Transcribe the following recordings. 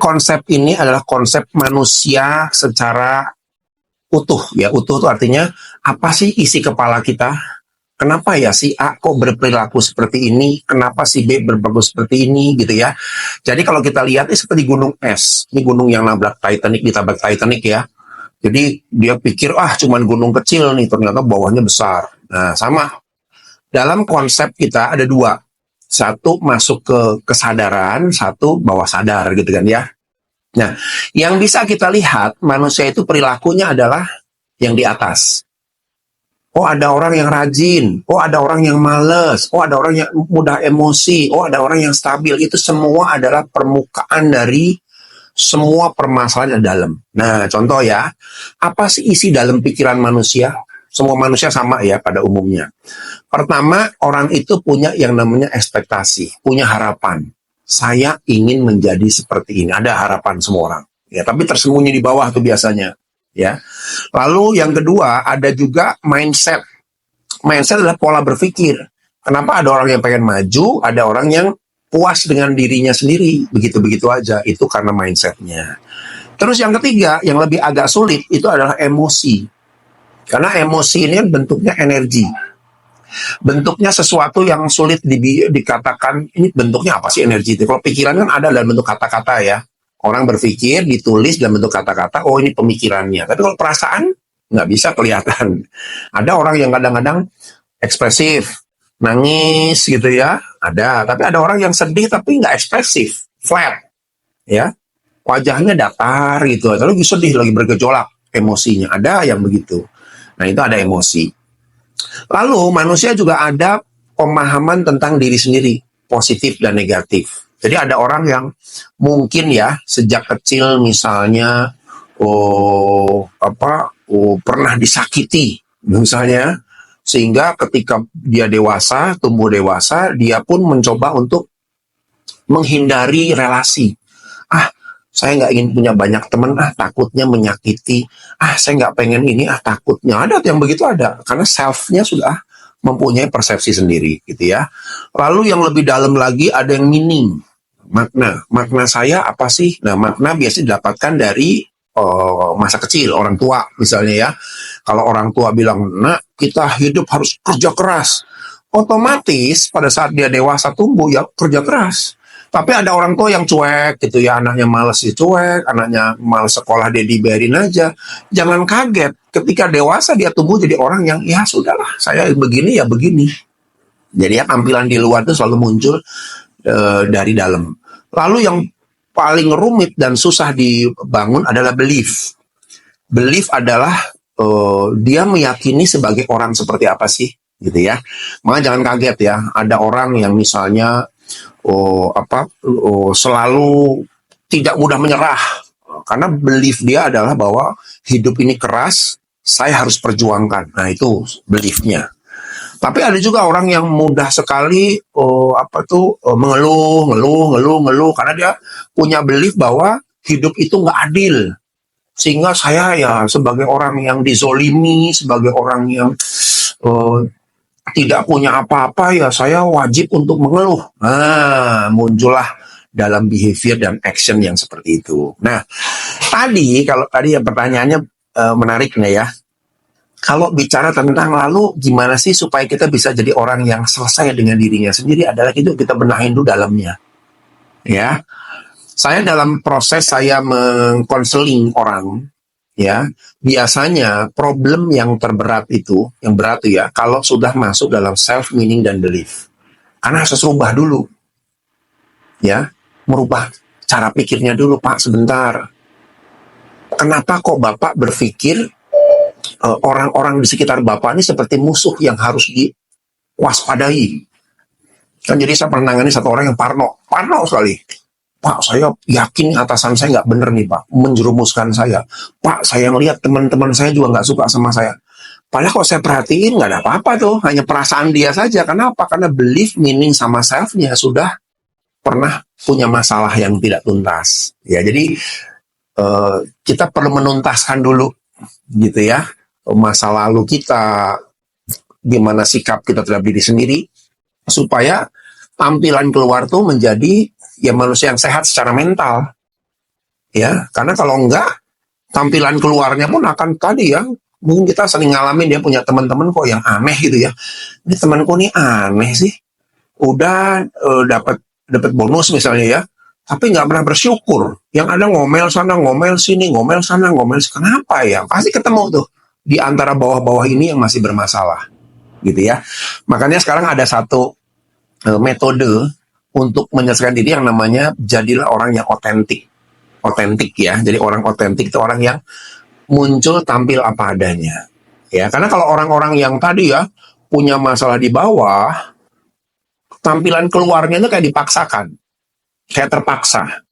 konsep ini adalah konsep manusia secara utuh ya. Utuh itu artinya apa sih isi kepala kita? Kenapa ya si A kok berperilaku seperti ini? Kenapa si B berperilaku seperti ini gitu ya? Jadi kalau kita lihat ini seperti gunung es. Ini gunung yang nabrak Titanic, ditabrak Titanic ya. Jadi dia pikir cuman gunung kecil nih, ternyata bawahnya besar. Nah, sama. Dalam konsep kita ada dua. Satu masuk ke kesadaran, satu bawah sadar gitu kan ya. Nah, yang bisa kita lihat manusia itu perilakunya adalah yang di atas. Oh, ada orang yang rajin. Oh, ada orang yang males. Oh, ada orang yang mudah emosi. Oh, ada orang yang stabil. Itu semua adalah permukaan dari semua permasalahan di dalam. Nah, contoh ya. Apa sih isi dalam pikiran manusia? Semua manusia sama ya pada umumnya. Pertama, orang itu punya yang namanya ekspektasi. Punya harapan. Saya ingin menjadi seperti ini. Ada harapan semua orang. Ya, tapi tersembunyi di bawah tuh biasanya. Ya. Lalu yang kedua ada juga mindset. Mindset adalah pola berpikir. Kenapa ada orang yang pengen maju, ada orang yang puas dengan dirinya sendiri, begitu-begitu aja. Itu karena mindsetnya. Terus yang ketiga, yang lebih agak sulit itu adalah emosi. Karena emosi ini bentuknya energi. Bentuknya sesuatu yang sulit dikatakan. Ini bentuknya apa sih energi itu? Kalau pikiran kan ada dalam bentuk kata-kata ya. Orang berpikir, ditulis dalam bentuk kata-kata, oh ini pemikirannya. Tapi kalau perasaan, nggak bisa kelihatan. Ada orang yang kadang-kadang ekspresif, nangis gitu ya, ada. Tapi ada orang yang sedih tapi nggak ekspresif, flat. Ya, wajahnya datar gitu, lalu sedih, lagi bergejolak emosinya. Ada yang begitu. Nah, itu ada emosi. Lalu, manusia juga ada pemahaman tentang diri sendiri, positif dan negatif. Jadi ada orang yang mungkin ya sejak kecil misalnya pernah disakiti misalnya, sehingga ketika dia dewasa, tumbuh dewasa, dia pun mencoba untuk menghindari relasi. Saya nggak ingin punya banyak teman, takutnya menyakiti. Saya nggak pengen ini, takutnya. Ada yang begitu ada, karena self-nya sudah mempunyai persepsi sendiri gitu ya. Lalu yang lebih dalam lagi ada yang meaning. Makna saya apa sih? Nah, makna biasanya didapatkan dari masa kecil, orang tua misalnya ya. Kalau orang tua bilang, nak, kita hidup harus kerja keras. Otomatis pada saat dia dewasa tumbuh ya kerja keras. Tapi ada orang tua yang cuek gitu ya, anaknya malas cuek, anaknya malas sekolah dia dibiarin aja. Jangan kaget ketika dewasa dia tumbuh jadi orang yang ya sudahlah, saya begini ya begini. Jadi ya tampilan di luar itu selalu muncul dari dalam. Lalu yang paling rumit dan susah dibangun adalah belief. Belief adalah dia meyakini sebagai orang seperti apa sih, gitu ya. Maka jangan kaget ya, ada orang yang misalnya selalu tidak mudah menyerah karena belief dia adalah bahwa hidup ini keras, saya harus perjuangkan. Nah, itu beliefnya. Tapi ada juga orang yang mudah sekali mengeluh karena dia punya belief bahwa hidup itu nggak adil. Sehingga saya ya sebagai orang yang dizolimi, sebagai orang yang tidak punya apa-apa ya saya wajib untuk mengeluh. Nah, muncullah dalam behavior dan action yang seperti itu. Nah, kalau tadi yang pertanyaannya menarik nih ya. Kalau bicara tentang lalu gimana sih supaya kita bisa jadi orang yang selesai dengan dirinya sendiri, adalah itu kita benahin dulu dalamnya. Ya. Saya dalam proses saya mengkonseling orang, ya, biasanya problem yang terberat itu, yang berat itu ya, kalau sudah masuk dalam self meaning dan belief. Karena harus rubah dulu. Ya, merubah cara pikirnya dulu, Pak, sebentar. Kenapa kok Bapak berpikir orang-orang di sekitar Bapak ini seperti musuh yang harus diwaspadai? Kan jadi saya pernah nangani satu orang yang parno sekali. Pak, saya yakin atasan saya nggak bener nih, Pak, menjerumuskan saya. Pak, saya melihat teman-teman saya juga nggak suka sama saya. Padahal kalau saya perhatiin nggak ada apa-apa tuh, hanya perasaan dia saja. Kenapa? Karena belief, meaning sama self-nya sudah pernah punya masalah yang tidak tuntas. Ya, jadi kita perlu menuntaskan dulu, gitu ya, masa lalu kita, gimana sikap kita terhadap diri sendiri, supaya tampilan keluar tuh menjadi ya manusia yang sehat secara mental. ya. Karena kalau enggak, tampilan keluarnya pun akan tadi ya, mungkin kita sering ngalamin dia punya teman-teman kok yang aneh gitu ya. Ini temanku nih aneh sih, udah dapat dapat bonus misalnya ya, tapi nggak pernah bersyukur. Yang ada ngomel sana, ngomel sini, ngomel sana, ngomel sini. Kenapa ya? Pasti ketemu tuh di antara bawah-bawah ini yang masih bermasalah, gitu ya. Makanya sekarang ada satu metode untuk menyelesaikan diri yang namanya jadilah orang yang otentik. Otentik ya. Jadi orang otentik itu orang yang muncul tampil apa adanya. Ya, karena kalau orang-orang yang tadi ya punya masalah di bawah, tampilan keluarnya itu kayak dipaksakan, kayak terpaksa.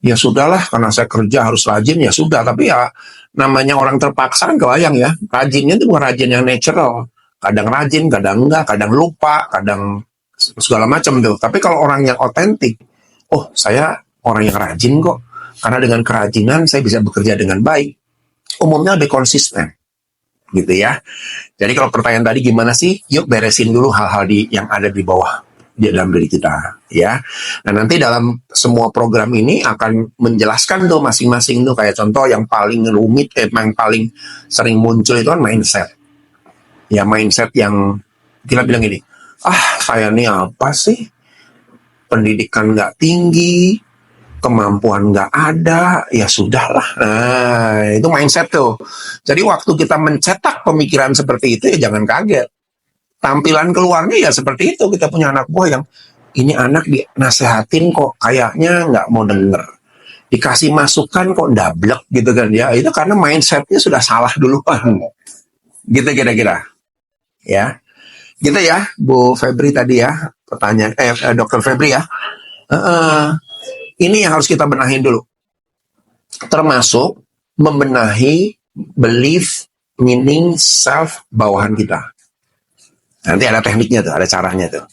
Ya sudahlah, karena saya kerja harus rajin, ya sudah. Tapi ya namanya orang terpaksa kan kebayang ya. Rajinnya itu bukan rajin yang natural. Kadang rajin, kadang enggak, kadang lupa, kadang segala macam tuh. Tapi kalau orang yang otentik, oh saya orang yang rajin kok. Karena dengan kerajinan saya bisa bekerja dengan baik. Umumnya lebih konsisten. Gitu ya. Jadi kalau pertanyaan tadi gimana sih? Yuk beresin dulu hal-hal yang ada di bawah di dalam diri kita, ya. Nah nanti dalam semua program ini akan menjelaskan tuh masing-masing tuh, kayak contoh yang paling rumit, yang paling sering muncul itu kan mindset. Ya mindset yang kita bilang gini, saya ini apa sih? Pendidikan nggak tinggi, kemampuan nggak ada, ya sudahlah. Nah itu mindset tuh. Jadi waktu kita mencetak pemikiran seperti itu ya jangan kaget. Tampilan keluarnya ya seperti itu. Kita punya anak buah yang ini anak dinasehatin kok kayaknya nggak mau denger, dikasih masukan kok ndablek gitu kan ya. Itu karena mindsetnya sudah salah duluan gitu kira-kira ya. Gitu ya Bu Febri tadi ya pertanyaan Dokter Febri ya. Ini yang harus kita benahin dulu, termasuk membenahi belief, meaning, self bawahan kita. Nanti ada tekniknya tuh, ada caranya tuh.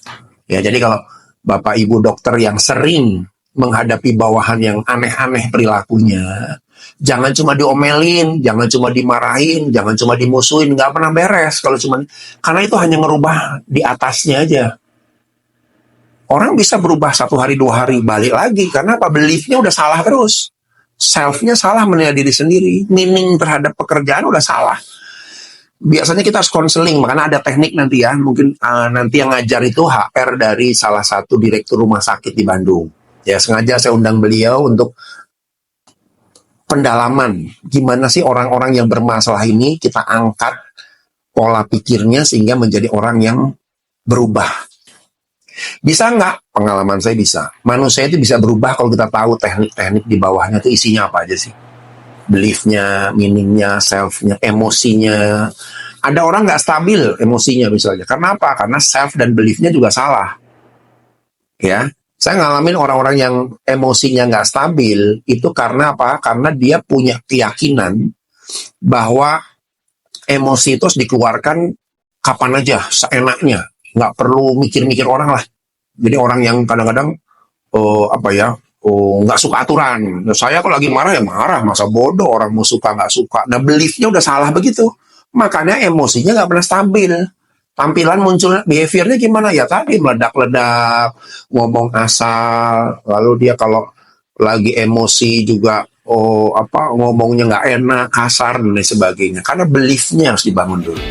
Ya, jadi kalau Bapak Ibu dokter yang sering menghadapi bawahan yang aneh-aneh perilakunya, jangan cuma diomelin, jangan cuma dimarahin, jangan cuma dimusuhin, nggak pernah beres kalau cuma, karena itu hanya ngerubah di atasnya aja. Orang bisa berubah 1 hari 2 hari balik lagi karena apa? Beliefnya udah salah terus, selfnya salah menilai diri sendiri, meaning terhadap pekerjaan udah salah. Biasanya kita harus konseling, makanya ada teknik nanti ya, mungkin nanti yang ngajar itu HR dari salah satu direktur rumah sakit di Bandung. Ya sengaja saya undang beliau untuk pendalaman, gimana sih orang-orang yang bermasalah ini kita angkat pola pikirnya sehingga menjadi orang yang berubah. Bisa nggak? Pengalaman saya bisa. Manusia itu bisa berubah kalau kita tahu teknik-teknik di bawahnya itu isinya apa aja sih. Beliefnya, meaningnya, selfnya, emosinya. Ada orang nggak stabil emosinya misalnya. Karena apa? Karena self dan beliefnya juga salah. Ya, saya ngalamin orang-orang yang emosinya nggak stabil itu karena apa? Karena dia punya keyakinan bahwa emosi itu harus dikeluarkan kapan aja, seenaknya, nggak perlu mikir-mikir orang lah. Jadi orang yang kadang-kadang nggak suka aturan. Nah, saya kalau lagi marah ya marah, masa bodoh orang mau suka nggak suka. Nah beliefnya udah salah begitu, makanya emosinya nggak pernah stabil. Tampilan muncul behaviornya gimana ya tadi meledak-ledak, ngomong asal, lalu dia kalau lagi emosi juga ngomongnya nggak enak, kasar dan lain sebagainya. Karena beliefnya harus dibangun dulu.